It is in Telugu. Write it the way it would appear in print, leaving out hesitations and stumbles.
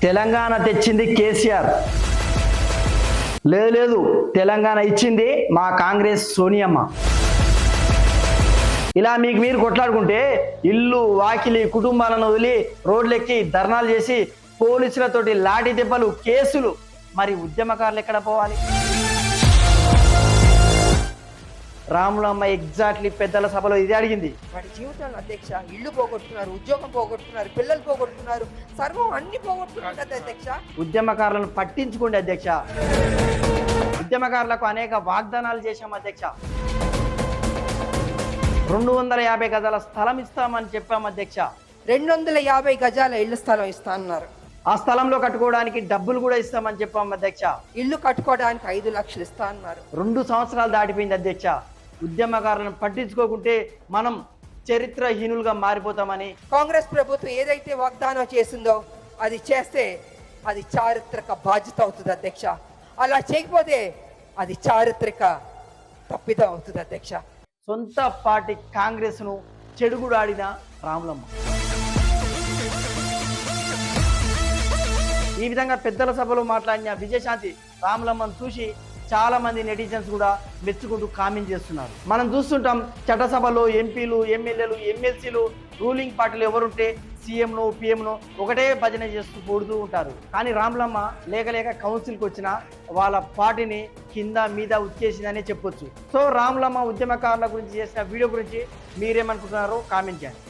తెలంగాణ తెచ్చింది కేసీఆర్. లేదు, తెలంగాణ ఇచ్చింది మా కాంగ్రెస్ సోనియమ్మ. ఇలా మీకు మీరు కొట్లాడుకుంటే ఇల్లు వాకిలి కుటుంబాలను వదిలి రోడ్లెక్కి ధర్నాలు చేసి పోలీసులతోటి లాఠీ దెబ్బలు కేసులు, మరి ఉద్యమకారులు ఎక్కడ పోవాలి? రాములమ్మ ఎగ్జాక్ట్లీ పెద్దల సభలో ఇది అడిగింది. వాడి జీవితంలో అధ్యక్ష ఇల్లు పోగొట్టుకున్నారు, ఉద్యోగం పోగొట్టుకున్నారు, పిల్లలు పోగొట్టుకున్నారు, సర్వం అన్ని పోగొట్టుకున్నారు కదా అధ్యక్ష. ఉద్యమకారులను పట్టించుకోండి అధ్యక్ష. ఉద్యమకారులకు అనేక వాగ్దానాలు చేశాం అధ్యక్ష. 250 గజాల స్థలం ఇస్తామని చెప్పాం అధ్యక్ష. 250 గజాల ఇళ్ల స్థలం ఇస్తా అన్నారు. ఆ స్థలంలో కట్టుకోవడానికి డబ్బులు కూడా ఇస్తామని చెప్పాం అధ్యక్ష. ఇల్లు కట్టుకోవడానికి 5 లక్షలు ఇస్తా అన్నారు. 2 సంవత్సరాలు దాటిపోయింది అధ్యక్ష. ఉద్యమకారులను పట్టించుకోకుంటే మనం చరిత్రహీనులుగా మారిపోతామని కాంగ్రెస్ ప్రభుత్వం ఏదైతే వాగ్దానం చేసిందో అది చేస్తే అది చారిత్రక బాధ్యత అవుతుంది అధ్యక్ష. అలా చేయకపోతే అది చారిత్రక తప్పిదం అవుతుంది అధ్యక్ష. సొంత పార్టీ కాంగ్రెస్ను చెడుగుడాడిన రాములమ్మ ఈ విధంగా పెద్దల సభలో మాట్లాడిన విజయశాంతి రాములమ్మను చూసి చాలా మంది నెటిజన్స్ కూడా మెచ్చుకుంటూ కామెంట్ చేస్తున్నారు. మనం చూస్తుంటాం చట్టసభలో ఎంపీలు, ఎమ్మెల్యేలు, ఎమ్మెల్సీలు, రూలింగ్ పార్టీలు ఎవరుంటే సీఎంను పిఎంను ఒకటే భజన చేస్తూ పొడుతూ ఉంటారు. కానీ రాములమ్మ లేక కౌన్సిల్కి వచ్చిన వాళ్ళ పార్టీని కింద మీద ఉచ్చేసిందనే చెప్పొచ్చు. సో రాములమ్మ ఉద్యమకారుల గురించి చేసిన వీడియో గురించి మీరేమనుకుంటున్నారో కామెంట్ చేయండి.